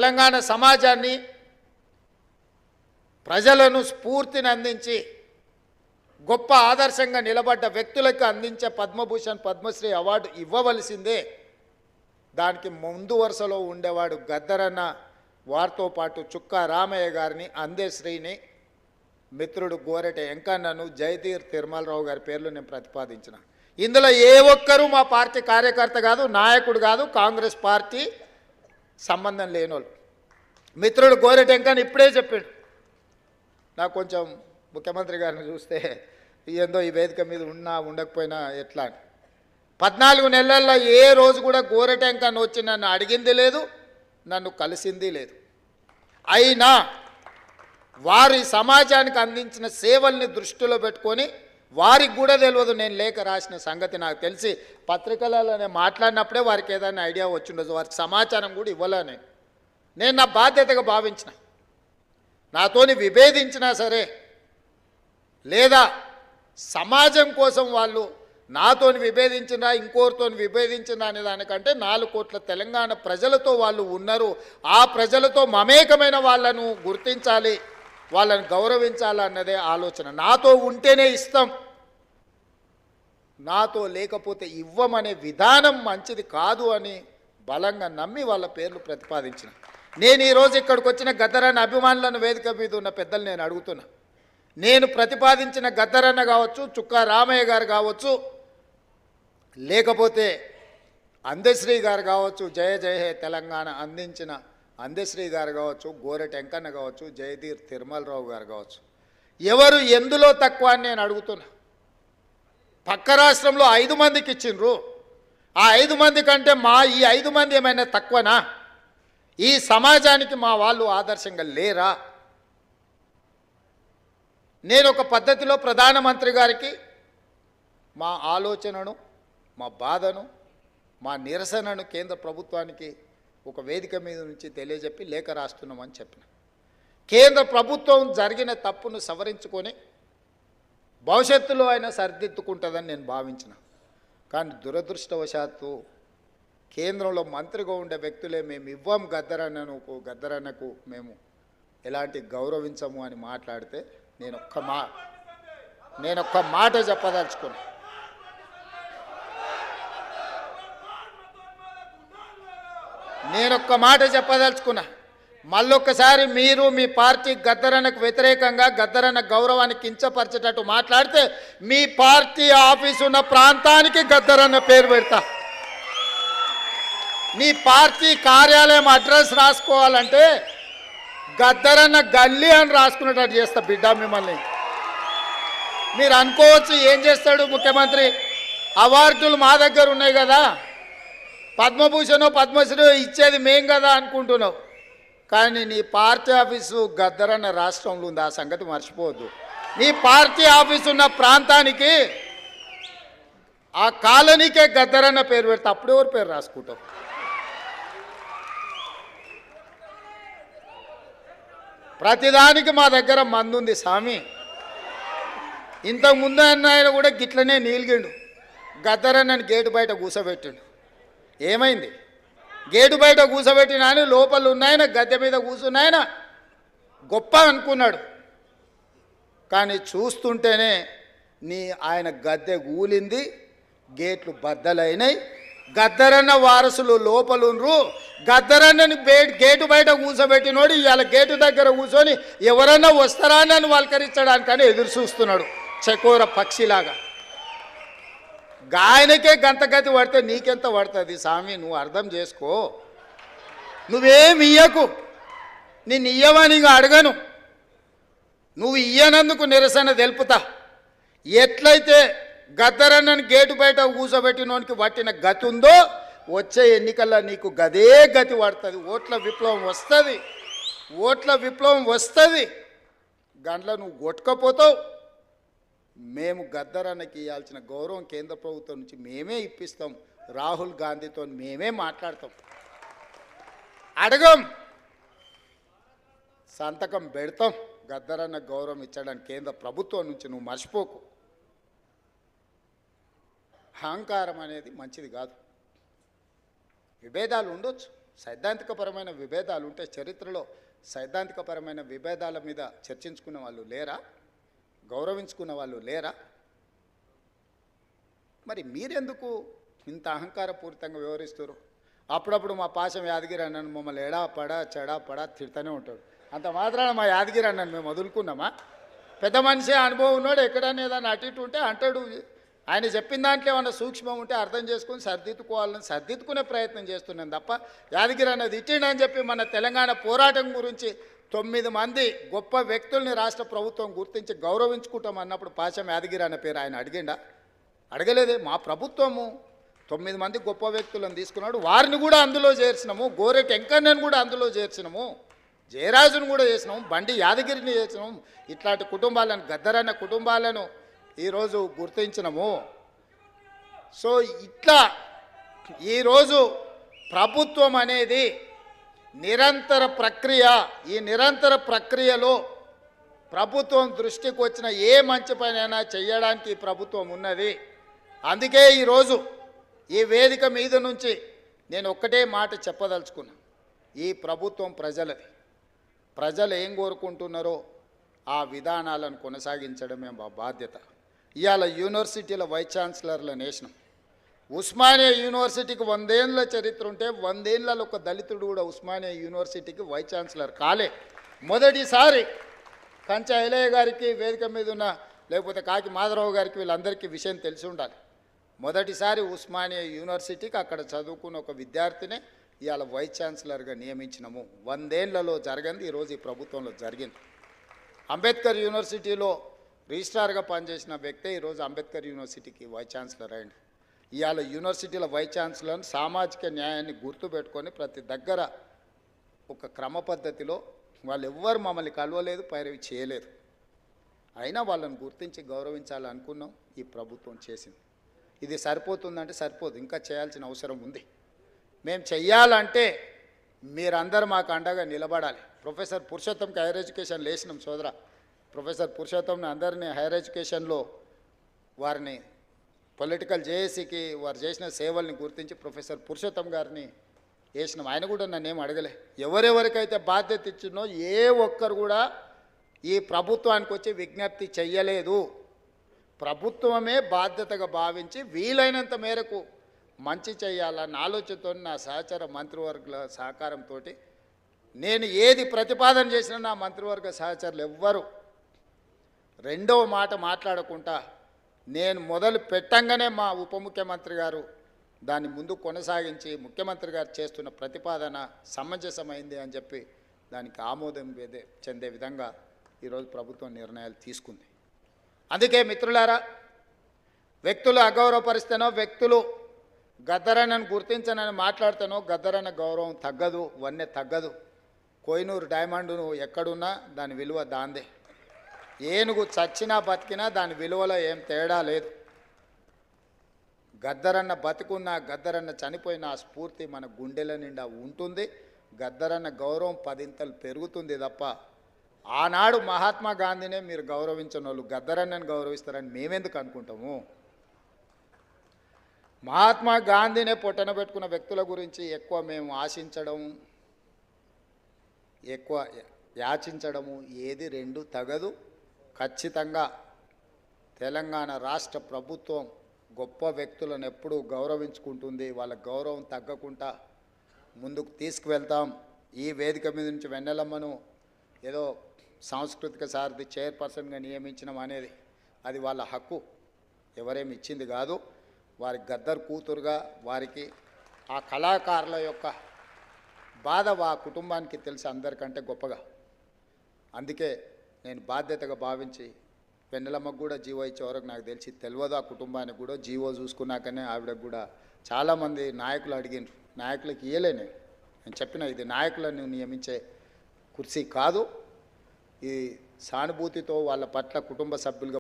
తెలంగాణ సమాజాన్ని ప్రజలను స్ఫూర్తిని అందించి గొప్ప ఆదర్శంగా నిలబడ్డ వ్యక్తులకు అందించే పద్మభూషణ్ పద్మశ్రీ అవార్డు ఇవ్వవలసిందే. దానికి ముందు వరుసలో ఉండేవాడు గద్దరన్న, వారితో పాటు చుక్కా రామయ్య గారిని, అందశ్రీని, మిత్రుడు గోరెట వెంకన్నను, జయతీర్ తిరుమలరావు గారి పేర్లు నేను ప్రతిపాదించిన. ఇందులో ఏ ఒక్కరూ మా పార్టీ కార్యకర్త కాదు, నాయకుడు కాదు, కాంగ్రెస్ పార్టీ సంబంధం లేనోళ్ళు. మిత్రుడు గోరెట వెంకన్న ఇప్పుడే చెప్పాడు, నాకు కొంచెం ముఖ్యమంత్రి గారిని చూస్తే ఏందో ఈ వేదిక మీద ఉన్నా ఉండకపోయినా ఎట్లా అని. 14 నెలల్లో ఏ రోజు కూడా గోరెట వెంకన్న వచ్చి నన్ను అడిగింది లేదు, నన్ను కలిసింది లేదు. అయినా వారి సమాజానికి అందించిన సేవల్ని దృష్టిలో పెట్టుకొని వారికి కూడా తెలియదు నేను లేఖ రాసిన సంగతి. నాకు తెలిసి పత్రికలలోనే మాట్లాడినప్పుడే వారికి ఏదైనా ఐడియా వచ్చిండదు. వారికి సమాచారం కూడా ఇవ్వలే. నేను నా బాధ్యతగా భావించిన, నాతోని విభేదించినా సరే లేదా సమాజం కోసం వాళ్ళు నాతోని విభేదించినా ఇంకోరితోని విభేదించినా అనే దానికంటే 4 కోట్ల తెలంగాణ ప్రజలతో వాళ్ళు ఉన్నారు. ఆ ప్రజలతో మమేకమైన వాళ్ళను గుర్తించాలి, వాళ్ళని గౌరవించాలి అన్నదే ఆలోచన. నాతో ఉంటేనే ఇస్తాం, నాతో లేకపోతే ఇవ్వమనే విధానం మంచిది కాదు అని బలంగా నమ్మి వాళ్ళ పేర్లు ప్రతిపాదించిన. నేను ఈరోజు ఇక్కడికి వచ్చిన గద్దరన్న అభిమానులను వేదిక మీద ఉన్న పెద్దలు నేను అడుగుతున్నా, నేను ప్రతిపాదించిన గద్దరన్న కావచ్చు, చుక్కా రామయ్య గారు కావచ్చు, లేకపోతే అందశ్రీ గారు కావచ్చు, జయ జయ హే తెలంగాణ అందించిన అందశ్రీ గారు కావచ్చు, గోరెట వెంకన్న కావచ్చు, జయధీర్ తిరుమలరావు గారు కావచ్చు, ఎవరు ఎందులో తక్కువ అని నేను అడుగుతున్నా. పక్క రాష్ట్రంలో 5 మందికి ఇచ్చిండ్రు. ఆ 5 మంది కంటే ఈ 5 మంది ఏమైనా తక్కువనా? ఈ సమాజానికి మా వాళ్ళు ఆదర్శంగా లేరా? నేను ఒక పద్ధతిలో ప్రధానమంత్రి గారికి మా ఆలోచనను, మా బాధను, మా నిరసనను కేంద్ర ప్రభుత్వానికి ఒక వేదిక మీద నుంచి తెలియజెప్పి లేఖ రాస్తున్నామని చెప్పిన. కేంద్ర ప్రభుత్వం జరిగిన తప్పును సవరించుకొని భవిష్యత్తులో అయినా సరిదిద్దుకుంటుందని నేను భావించిన. కానీ దురదృష్టవశాత్తు కేంద్రంలో మంత్రిగా ఉండే వ్యక్తులే మేము ఇవ్వం గద్దరన్నకు మేము ఎలాంటి గౌరవించము అని మాట్లాడితే నేను ఒక్క మాట చెప్పదలుచుకున్నా. మళ్ళొక్కసారి మీరు మీ పార్టీ గద్దరన్నకు వ్యతిరేకంగా, గద్దరన్న గౌరవాన్ని కించపరిచేటట్టు మాట్లాడితే మీ పార్టీ ఆఫీసు ఉన్న ప్రాంతానికి గద్దరన్న పేరు పెడతా. నీ పార్టీ కార్యాలయం అడ్రస్ రాసుకోవాలంటే గద్దరన్న గల్లీ అని రాసుకునేటట్టు చేస్తా బిడ్డ మిమ్మల్ని. మీరు అనుకోవచ్చు ఏం చేస్తాడు ముఖ్యమంత్రి, అవార్డులు మా దగ్గర ఉన్నాయి కదా, పద్మభూషణో పద్మశ్రీ ఇచ్చేది మేం కదా అనుకుంటున్నావు. కానీ నీ పార్టీ ఆఫీసు గద్దరన్న రాష్ట్రంలో ఉంది, ఆ సంగతి మర్చిపోవద్దు. నీ పార్టీ ఆఫీసు ఉన్న ప్రాంతానికి, ఆ కాలనీకే గద్దరన్న పేరు పెడితే అప్పుడు ఎవరు పేరు రాసుకుంటావు? ప్రతిదానికి మా దగ్గర మందుంది స్వామి. ఇంతకుముందు ఆయన కూడా గిట్లనే నీలిగిండు, గద్దరన్నని గేటు బయట కూసబెట్టిండు. ఏమైంది? గేటు బయట కూసబెట్టిన అని లోపల ఉన్నాయన, గద్దె మీద కూర్చున్నాయన గొప్ప అనుకున్నాడు. కానీ చూస్తుంటేనే ఆయన గద్దె కూలింది, గేట్లు బద్దలైనాయి. గద్దరన్న వారసులు లోపలుండ్రు. గద్దరన్నని గేటు బయట కూర్చోబెట్టినోడు ఇవాళ గేటు దగ్గర కూర్చొని ఎవరన్నా వస్తారా అని వల్కరించడానికని ఎదురు చూస్తున్నాడు చకోర పక్షిలాగా. ఆయనకే గంతగతి పడితే నీకెంత పడుతుంది స్వామి? నువ్వు అర్థం చేసుకో. నువ్వేమి ఇయ్యకు, నిన్ను ఇయ్యమని అడగను, నువ్వు ఇయ్యనందుకు నిరసన తెలుపుతా. ఎట్లయితే గద్దరన్నని గేటు బయట కూర్చోబెట్టినోనికి పట్టిన గతి ఉందో వచ్చే ఎన్నికల్లో నీకు గదే గతి పడుతుంది. ఓట్ల విప్లవం వస్తుంది. గండ్ల నువ్వు కొట్టుకపోతావు. మేము గద్దరన్నకి ఇవ్వాల్సిన గౌరవం కేంద్ర ప్రభుత్వం నుంచి మేమే ఇప్పిస్తాం. రాహుల్ గాంధీతో మేమే మాట్లాడతాం, అడగం, సంతకం పెడతాం. గద్దరన్న గౌరవం ఇచ్చడానికి కేంద్ర ప్రభుత్వం నుంచి నువ్వు మర్చిపోకు. అహంకారం అనేది మంచిది కాదు. విభేదాలు ఉండొచ్చు, సైద్ధాంతికపరమైన విభేదాలు ఉంటే చరిత్రలో సైద్ధాంతికపరమైన విభేదాల మీద చర్చించుకున్న వాళ్ళు లేరా? గౌరవించుకున్న వాళ్ళు లేరా? మరి మీరెందుకు ఇంత అహంకారపూరితంగా వ్యవహరిస్తారు? అప్పుడప్పుడు మా పాశం యాదగిరి అన్నను మమ్మల్ని ఎడా పడా చెడా పడా తిడుతూనే ఉంటాడు. అంత మాత్రాన మా యాదగిరి అన్నను మేము వదులుకున్నామా? పెద్ద మనిషి అనుభవం ఉన్నాడు, ఎక్కడైనా ఏదైనా అటు ఇటు ఉంటే అంటాడు. ఆయన చెప్పిన దాంట్లో ఏమన్నా సూక్ష్మం ఉంటే అర్థం చేసుకుని సర్దిద్దుకోవాలని సర్దిద్దుకునే ప్రయత్నం చేస్తున్నాను తప్ప యాదగిరి అన్నది ఇచ్చిండని చెప్పి మన తెలంగాణ పోరాటం గురించి 9 మంది గొప్ప వ్యక్తుల్ని రాష్ట్ర ప్రభుత్వం గుర్తించి గౌరవించుకుంటాం అన్నప్పుడు పాశం యాదగిరి అన్న పేరు ఆయన అడిగిండా? అడగలేదే. మా ప్రభుత్వము 9 మంది గొప్ప వ్యక్తులను తీసుకున్నాడు, వారిని కూడా అందులో చేర్చినాము. గోరెటి వెంకన్నను కూడా అందులో చేర్చినాము, జయరాజును కూడా చేసినాము, బండి యాదగిరిని చేసినాము. ఇట్లాంటి కుటుంబాలను, గద్దరన్న కుటుంబాలను ఈరోజు గుర్తించినాము. సో ఇట్లా ఈరోజు ప్రభుత్వం అనేది నిరంతర ప్రక్రియ. ఈ నిరంతర ప్రక్రియలో ప్రభుత్వం దృష్టికి వచ్చిన ఏ మంచి పనైనా చేయడానికి ఈ ప్రభుత్వం ఉన్నది. అందుకే ఈరోజు ఈ వేదిక మీద నుంచి నేను ఒక్కటే మాట చెప్పదలుచుకున్నా. ఈ ప్రభుత్వం ప్రజలది. ప్రజలు ఏం కోరుకుంటున్నారో ఆ విధానాలను కొనసాగించడమే మా బాధ్యత. ఇవాళ యూనివర్సిటీల వైస్ ఛాన్సలర్లను వేసినాం. ఉస్మానియా యూనివర్సిటీకి 100 ఏళ్ళ చరిత్ర ఉంటే 100 ఏళ్ళలో ఒక దళితుడు కూడా ఉస్మానియా యూనివర్సిటీకి వైస్ ఛాన్సలర్ కాలే. మొదటిసారి కంచ ఐలయ్య గారికి, వేదిక మీద ఉన్న లేకపోతే కాకి మాధవరావు గారికి, వీళ్ళందరికీ విషయం తెలిసి ఉండాలి. మొదటిసారి ఉస్మానియా యూనివర్సిటీకి అక్కడ చదువుకున్న ఒక విద్యార్థినే ఇవాళ వైస్ ఛాన్సలర్గా నియమించినాము. 100 ఏళ్లలో జరగంది ఈరోజు ఈ ప్రభుత్వంలో జరిగింది. అంబేద్కర్ యూనివర్సిటీలో రిజిస్ట్రార్గా పనిచేసిన వ్యక్తే ఈరోజు అంబేద్కర్ యూనివర్సిటీకి వైస్ ఛాన్సలర్ అయింది. ఇవాళ యూనివర్సిటీల వైస్ ఛాన్సలర్ని సామాజిక న్యాయాన్ని గుర్తుపెట్టుకొని ప్రతి దగ్గర ఒక క్రమ పద్ధతిలో వాళ్ళు ఎవ్వరు మమ్మల్ని కలవలేదు, పైరవి చేయలేదు. అయినా వాళ్ళని గుర్తించి గౌరవించాలనుకున్నాం. ఈ ప్రభుత్వం చేసింది. ఇది సరిపోతుందంటే సరిపోదు, ఇంకా చేయాల్సిన అవసరం ఉంది. మేము చెయ్యాలంటే మీరందరూ మాకు అండగా నిలబడాలి. ప్రొఫెసర్ పురుషోత్తంకి హైయర్ ఎడ్యుకేషన్ లేచినాం సోదర. ప్రొఫెసర్ పురుషోత్తంని అందరినీ హైయర్ ఎడ్యుకేషన్లో వారిని పొలిటికల్ జేఏసీకి వారు చేసిన సేవల్ని గుర్తించి ప్రొఫెసర్ పురుషోత్తం గారిని వేసినాం. ఆయన కూడా నన్నేం అడగలే. ఎవరెవరికైతే బాధ్యత ఇచ్చినో ఏ ఒక్కరు కూడా ఈ ప్రభుత్వానికి వచ్చి విజ్ఞప్తి చెయ్యలేదు. ప్రభుత్వమే బాధ్యతగా భావించి వీలైనంత మేరకు మంచి చేయాలన్న ఆలోచనతో నా సహచర మంత్రివర్గుల సహకారంతో నేను ఏది ప్రతిపాదన చేసినా నా మంత్రివర్గ సహచరులు ఎవ్వరు రెండవ మాట మాట్లాడకుండా నేను మొదలు పెట్టంగానే మా ఉప ముఖ్యమంత్రి గారు దాన్ని ముందు కొనసాగించి ముఖ్యమంత్రి గారు చేస్తున్న ప్రతిపాదన సమంజసమైంది అని చెప్పి దానికి ఆమోదం చెందే విధంగా ఈరోజు ప్రభుత్వం నిర్ణయాలు తీసుకుంది. అందుకే మిత్రులారా, వ్యక్తులు అగౌరవపరిస్తేనో, వ్యక్తులు గద్దరన్నను గుర్తించనని మాట్లాడితేనో గద్దరన్న గౌరవం తగ్గదు, వన్నె తగ్గదు. కోహినూరు డైమండును ఎక్కడున్నా దాని విలువ దాందే. ఏనుగు చచ్చినా బతికినా దాని విలువలో ఏం తేడా లేదు. గద్దరన్న బతికున్నా, గద్దరన్న చనిపోయిన ఆ స్ఫూర్తి మన గుండెల నిండా ఉంటుంది. గద్దరన్న గౌరవం 10 ఇంతలు పెరుగుతుంది తప్ప ఆనాడు మహాత్మా గాంధీనే మీరు గౌరవించిన వాళ్ళు గద్దరన్నను గౌరవిస్తారని మేమెందుకు అనుకుంటాము? మహాత్మా గాంధీనే పొట్టన పెట్టుకున్న వ్యక్తుల గురించి ఎక్కువ మేము ఆశించడం, ఎక్కువ యాచించడము ఏది రెండు తగదు. ఖచ్చితంగా తెలంగాణ రాష్ట్ర ప్రభుత్వం గొప్ప వ్యక్తులను ఎప్పుడూ గౌరవించుకుంటుంది. వాళ్ళ గౌరవం తగ్గకుండా ముందుకు తీసుకువెళ్తాం. ఈ వేదిక మీద నుంచి వెన్నెలమ్మను ఏదో సాంస్కృతిక సారథి చైర్పర్సన్గా నియమించడం అనేది అది వాళ్ళ హక్కు, ఎవరేమి ఇచ్చింది కాదు. వారి గద్దర్ కూతురుగా వారికి ఆ కళాకారుల యొక్క బాధ ఆ కుటుంబానికి తెలిసి అందరికంటే గొప్పగా. అందుకే నేను బాధ్యతగా భావించి వెన్నెలమ్మకు కూడా జీవో ఇచ్చే వరకు నాకు తెలిసి తెలియదు. ఆ కుటుంబానికి కూడా జీవో చూసుకున్నాకనే ఆవిడకు కూడా చాలామంది నాయకులు అడిగినారు. నాయకులకు ఇయ్యలే నేను చెప్పిన ఇది నాయకులను నియమించే కుర్చీ కాదు. ఈ సానుభూతితో వాళ్ళ పట్ల కుటుంబ సభ్యులుగా